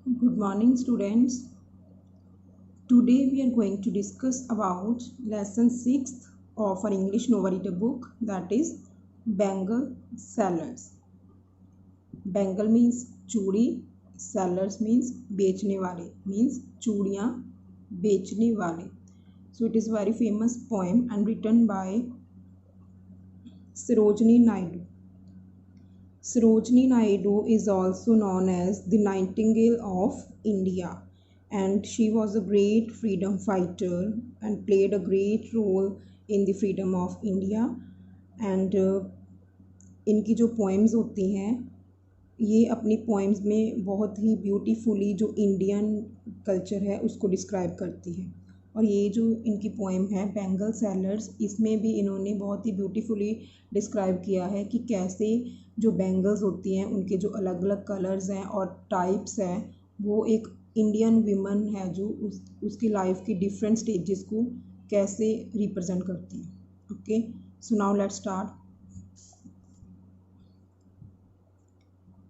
Good morning, students. Today we are going to discuss about lesson 6 of our English novel reader book, that is Bengal sellers. Bengal means चूड़ी, sellers means बेचने वाले, means चूड़ियाँ बेचने वाले. So it is very famous poem and written by Sarojini Naidu. Sarojini Naidu is also known as the Nightingale of India, and she was a great freedom fighter and played a great role in the freedom of India. And इनकी जो poems होती हैं ये अपनी poems में बहुत ही beautifully जो Indian culture है उसको डिस्क्राइब करती है. और ये जो इनकी पोएम है बेंगल सेलर्स, इसमें भी इन्होंने बहुत ही ब्यूटीफुली डिस्क्राइब किया है कि कैसे जो बेंगल्स होती हैं उनके जो अलग अलग कलर्स हैं और टाइप्स हैं वो एक इंडियन वीमन है जो उसकी लाइफ की डिफरेंट स्टेजेस को कैसे रिप्रेजेंट करती है. Okay, so now let's start.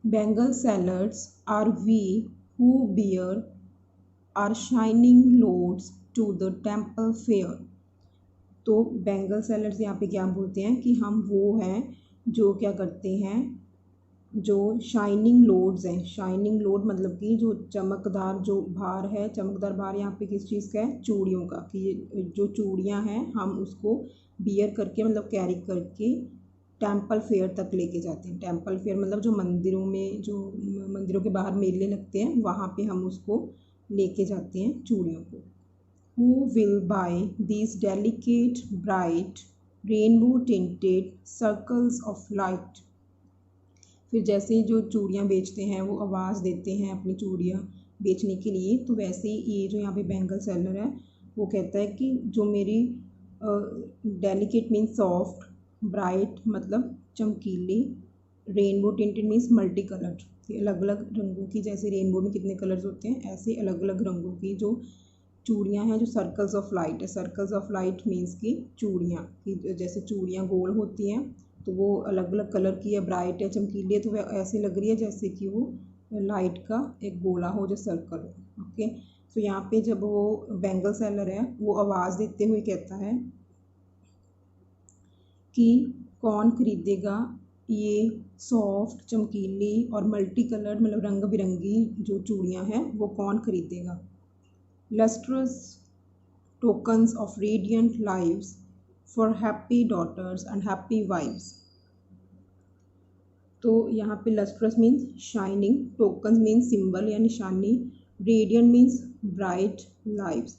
Bengal sellers are we who bear our shining loads to the temple fair. तो बेंगल सेलर्स यहाँ पे क्या बोलते हैं कि हम वो हैं जो क्या करते हैं, जो शाइनिंग लोड्स हैं. शाइनिंग लोड मतलब कि जो चमकदार जो भार है, चमकदार भार यहाँ पे किस चीज़ का है, चूड़ियों का. कि जो चूड़ियाँ हैं हम उसको बियर करके मतलब कैरी करके टेम्पल फेयर तक लेके जाते हैं. टेम्पल फेयर मतलब जो मंदिरों में, जो मंदिरों के बाहर मेले लगते हैं वहाँ पे हम उसको लेके जाते हैं चूड़ियों को. Who will buy these delicate, bright, rainbow tinted circles of light? फिर जैसे जो चूड़ियाँ बेचते हैं वो आवाज़ देते हैं अपनी चूड़ियाँ बेचने के लिए, तो वैसे ही ये जो यहाँ पे बेंगल सेलर है वो कहता है कि जो मेरी डेलिकेट मीन्स सॉफ्ट, ब्राइट मतलब चमकीली, rainbow tinted means multi coloured, अलग अलग रंगों की, जैसे रेनबो में कितने कलर्स होते हैं ऐसे अलग अलग रंगों की जो चूड़ियाँ हैं, जो सर्कल्स ऑफ लाइट है. सर्कल्स ऑफ लाइट मीन्स की चूड़ियाँ, कि जैसे चूड़ियाँ गोल होती हैं तो वो अलग अलग कलर की है, ब्राइट है, चमकीली है, तो वह ऐसे लग रही है जैसे कि वो लाइट का एक गोला हो, जो सर्कल हो. ओके, सो यहाँ पे जब वो बेंगल सेलर है वो आवाज़ देते हुए कहता है कि कौन खरीदेगा ये सॉफ्ट, चमकीली और मल्टी कलर्ड मतलब रंग बिरंगी जो चूड़ियाँ हैं वो कौन खरीदेगा. Lustrous tokens of radiant lives for happy daughters and happy wives. तो यहाँ पे lustrous means shining, tokens means symbol या निशानी, रेडियंट मीन्स ब्राइट लाइव्स.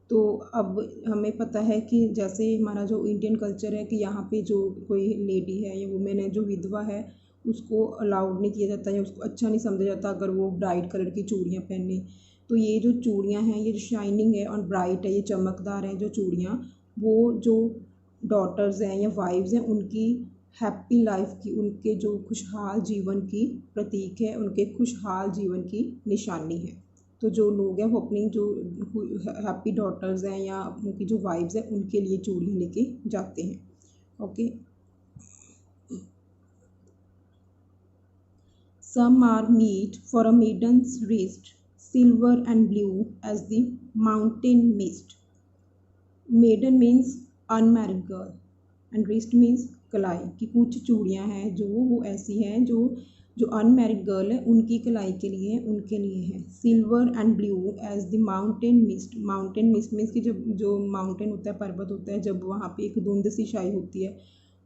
तो अब हमें पता है कि जैसे हमारा जो इंडियन कल्चर है कि यहाँ पे जो कोई लेडी है या वुमेन है जो विधवा है उसको अलाउड नहीं किया जाता या उसको अच्छा नहीं समझा जाता अगर वो ब्राइट कलर की चूड़ियाँ पहने. तो ये जो चूड़ियाँ हैं ये जो शाइनिंग है और ब्राइट है, ये चमकदार हैं जो चूड़ियाँ, वो जो डॉटर्स हैं या वाइव्स हैं उनकी हैप्पी लाइफ की, उनके जो खुशहाल जीवन की प्रतीक है, उनके खुशहाल जीवन की निशानी है. तो जो लोग हैं वो अपनी जो हैप्पी डॉटर्स हैं या उनकी जो वाइव्स हैं उनके लिए चूड़ियाँ लेके जाते हैं. Okay, some are meet for a maiden's wrist, silver and blue as the mountain mist. Maiden means unmarried girl and wrist means कलाई. की कुछ चूड़ियाँ हैं जो वो ऐसी हैं जो जो अनमैरिड गर्ल है उनकी कलाई के लिए, उनके लिए है. Silver and blue as the mountain mist. Mountain mist means कि जब जो माउंटेन होता है, पर्वत होता है, जब वहाँ पे एक धुंध सी छाई होती है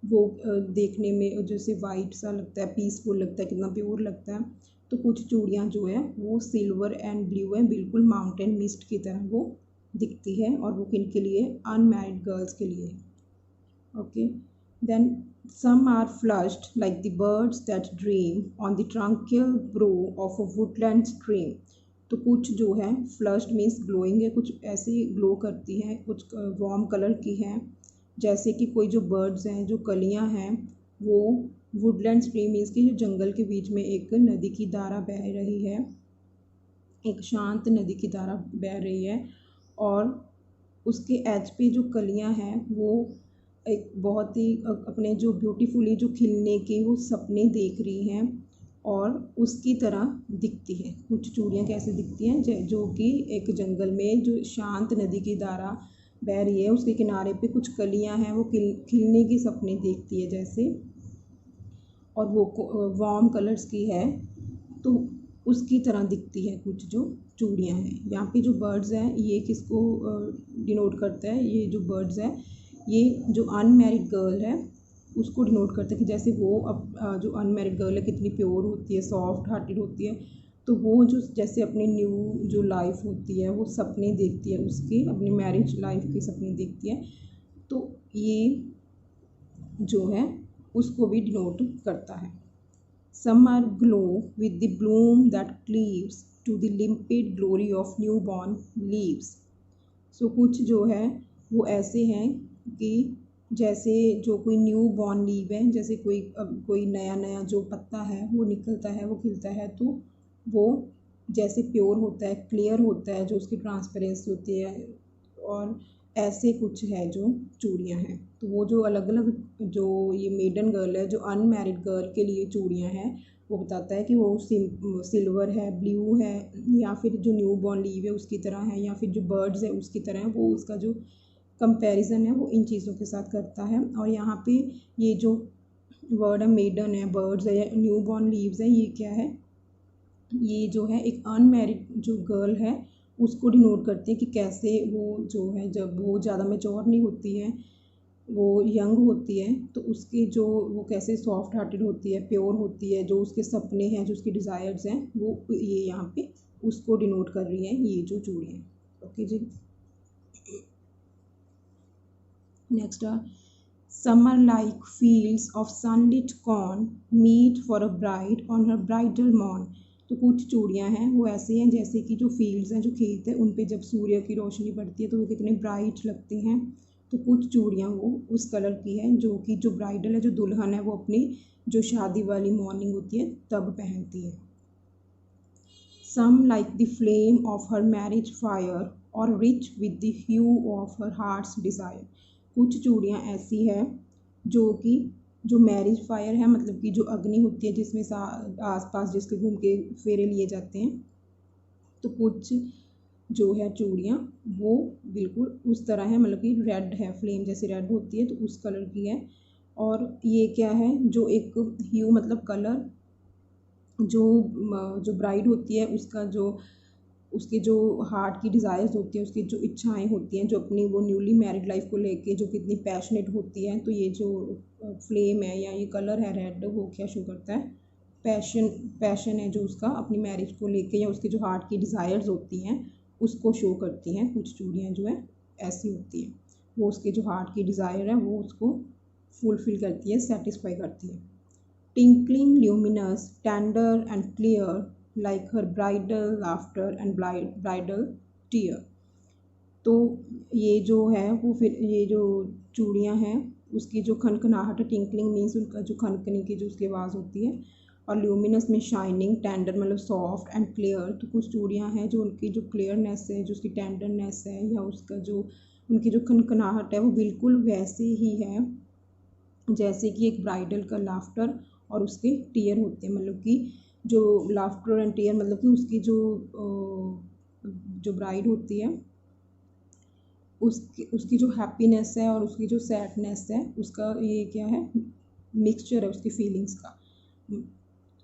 वो देखने में जैसे वाइट सा लगता है, पीसफुल लगता है, कितना प्योर लगता है. तो कुछ चूड़ियाँ जो है वो सिल्वर एंड ब्लू है, बिल्कुल माउंटेन मिस्ट की तरह वो दिखती है और वो किन के लिए, अनमैरिड गर्ल्स के लिए है. Okay, then some are flushed like the birds that dream on the tranquil brow of a woodland stream. तो कुछ जो है फ्लश्ड मीन्स ग्लोइंग है, कुछ ऐसे ग्लो करती हैं, कुछ वार्म कलर की हैं, जैसे कि कोई जो बर्ड्स हैं, जो कलियां हैं वो वुडलैंड स्ट्रीम मीन्स की जो जंगल के बीच में एक नदी की धारा बह रही है, एक शांत नदी की धारा बह रही है और उसके एज पे जो कलियां हैं वो एक बहुत ही अपने जो ब्यूटीफुली जो खिलने के वो सपने देख रही हैं और उसकी तरह दिखती है। कुछ चूड़ियाँ कैसे दिखती हैं, जो कि एक जंगल में जो शांत नदी की धारा बह रही है, उसके किनारे पे कुछ कलियाँ हैं, वो खिलने की सपने देखती है जैसे, और वो वार्म कलर्स की है, तो उसकी तरह दिखती है कुछ जो चूड़ियाँ हैं। यहाँ पे जो बर्ड्स हैं ये किसको डिनोट करता है, ये जो बर्ड्स हैं ये जो अनमैरिड गर्ल है उसको डिनोट करता है कि जैसे वो अब जो अनमैरिड गर्ल है कितनी प्योर होती है, सॉफ्ट हार्टेड होती है, तो वो जो जैसे अपनी न्यू जो लाइफ होती है वो सपने देखती है, उसके अपनी मैरिज लाइफ के सपने देखती है, तो ये जो है उसको भी डिनोट करता है। Some are glow with the bloom that cleaves to the limpid glory of newborn leaves. So कुछ जो है वो ऐसे हैं कि जैसे जो कोई न्यू बॉर्न लीव है, जैसे कोई नया नया जो पत्ता है वो निकलता है, वो खिलता है, तो वो जैसे प्योर होता है, क्लियर होता है, जो उसकी ट्रांसपेरेंसी होती है, और ऐसे कुछ है जो चूड़ियाँ हैं। तो वो जो अलग अलग जो ये मेडन गर्ल है, जो अनमैरिड गर्ल के लिए चूड़ियाँ हैं, वो बताता है कि वो सिल्वर है, ब्लू है, या फिर जो न्यू बॉर्न लीव है उसकी तरह है, या फिर जो बर्ड्स है उसकी तरह है। वो उसका जो कंपैरिजन है वो इन चीज़ों के साथ करता है। और यहाँ पे ये जो वर्ड है मेडन है, बर्ड्स है, न्यू बॉर्न लीव्स है, ये क्या है, ये जो है एक अनमैरिड जो गर्ल है उसको डिनोट करते हैं कि कैसे वो जो है जब वो ज़्यादा मैच्योर नहीं होती है, वो यंग होती है, तो उसकी जो वो कैसे सॉफ्ट हार्टेड होती है, प्योर होती है, जो उसके सपने हैं, जो उसकी डिज़ायर्स हैं, वो ये यहाँ पे उसको डिनोट कर रही हैं ये जो चूड़ियाँ। Okay ji, next Summer like fields of sunlit corn meet for a bride on her bridal morn. तो कुछ चूड़ियाँ हैं वो ऐसे हैं जैसे कि जो फील्ड्स हैं, जो खेत हैं, उन पे जब सूर्य की रोशनी पड़ती है तो वो कितने ब्राइट लगते हैं। तो कुछ चूड़ियाँ वो उस कलर की है जो कि जो ब्राइडल है, जो दुल्हन है, वो अपनी जो शादी वाली मॉर्निंग होती है तब पहनती है। Some like the flame of her marriage fire or rich with the hue of her heart's desire. कुछ चूड़ियाँ ऐसी है जो कि जो मैरिज फायर है, मतलब कि जो अग्नि होती है जिसमें आसपास जिसके घूम के फेरे लिए जाते हैं, तो कुछ जो है चूड़ियाँ वो बिल्कुल उस तरह है, मतलब कि रेड है, फ्लेम जैसे रेड होती है तो उस कलर की है। और ये क्या है, जो एक ह्यू मतलब कलर, जो ब्राइड होती है उसका जो उसके जो हार्ट की डिज़ायर्स होती हैं, उसकी जो इच्छाएं होती हैं, जो अपनी वो न्यूली मैरिड लाइफ को लेके जो कितनी पैशनेट होती हैं, तो ये जो फ्लेम है या ये कलर है रेड, वो क्या शो करता है, पैशन है जो उसका अपनी मैरिज को लेके, या उसके जो हार्ट की डिज़ायर्स होती हैं उसको शो करती हैं। कुछ चूड़ियाँ जो है ऐसी होती हैं, वो उसके जो हार्ट की डिज़ायर है वो उसको फुलफिल करती है, सेटिस्फाई करती है। Tinkling luminous, tender and clear, like her bridal laughter and bridal tear. तो ये जो है वो फिर ये जो चूड़ियाँ हैं उसकी जो खनखनाहट, टिंकलिंग मीन्स उनका जो खनकने की जो उसकी आवाज़ होती है, और ल्यूमिनस में शाइनिंग, टेंडर मतलब सॉफ्ट, एंड क्लियर, तो कुछ चूड़ियाँ हैं जो उनकी जो क्लियरनेस है, जो उसकी टेंडरनेस है, या उसका जो उनकी जो खनखनाहट है वो बिल्कुल वैसे ही है जैसे कि एक ब्राइडल का लाफ्टर और उसके टीयर होते हैं, मतलब कि जो लाफ्टर एंड टीयर मतलब कि उसकी जो ब्राइड होती है उसकी जो हैप्पीनेस है और उसकी जो सैडनेस है, उसका ये क्या है, मिक्सचर है उसकी फीलिंग्स का।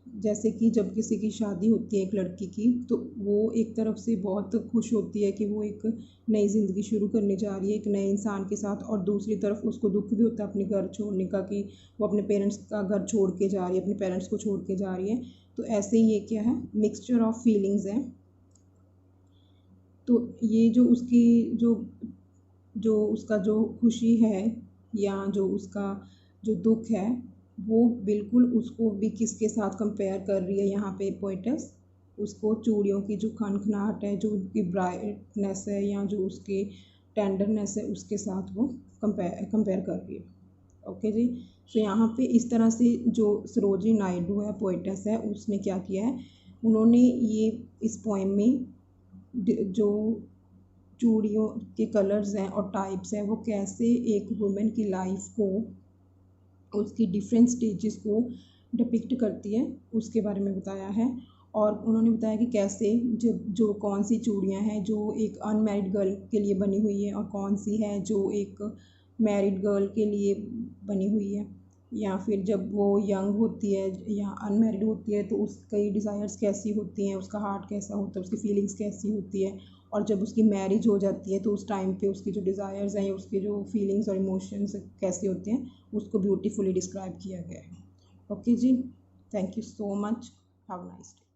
जैसे कि जब किसी की शादी होती है एक लड़की की, तो वो एक तरफ से बहुत खुश होती है कि वो एक नई ज़िंदगी शुरू करने जा रही है एक नए इंसान के साथ, और दूसरी तरफ उसको दुख भी होता है अपने घर छोड़ने का, कि वो अपने पेरेंट्स का घर छोड़ के जा रही है, अपने पेरेंट्स को छोड़ के जा रही है। तो ऐसे ही ये क्या है, मिक्सचर ऑफ फीलिंग्स है। तो ये जो उसकी जो उसका जो खुशी है या जो उसका जो दुख है, वो बिल्कुल उसको भी किसके साथ कंपेयर कर रही है यहाँ पे पोएटस, उसको चूड़ियों की जो खनखनाहट है, जो उसकी ब्राइटनेस है या जो उसकी टेंडरनेस है, उसके साथ वो कंपेयर कर रही है। ओके जी, तो यहाँ पे इस तरह से जो सरोजिनी नायडू है, पोएटस है, उसने क्या किया है, उन्होंने ये इस पोएम में जो चूड़ियों के कलर्स हैं और टाइप्स हैं, वो कैसे एक वुमेन की लाइफ को, उसकी डिफरेंट स्टेजेस को डिपिक्ट करती है उसके बारे में बताया है। और उन्होंने बताया कि कैसे जो कौन सी चूड़ियाँ हैं जो एक अनमैरिड गर्ल के लिए बनी हुई है और कौन सी है जो एक मैरिड गर्ल के लिए बनी हुई है, या फिर जब वो यंग होती है या अनमैरिड होती है तो उसकी डिज़ायर्स कैसी होती हैं, उसका हार्ट कैसा होता है, उसकी फीलिंग्स कैसी होती है, और जब उसकी मैरिज हो जाती है तो उस टाइम पे उसकी जो डिज़ायर्स हैं या उसके जो फीलिंग्स और इमोशंस कैसे होते हैं उसको ब्यूटीफुली डिस्क्राइब किया गया है। ओके जी, thank you so much, have a nice day.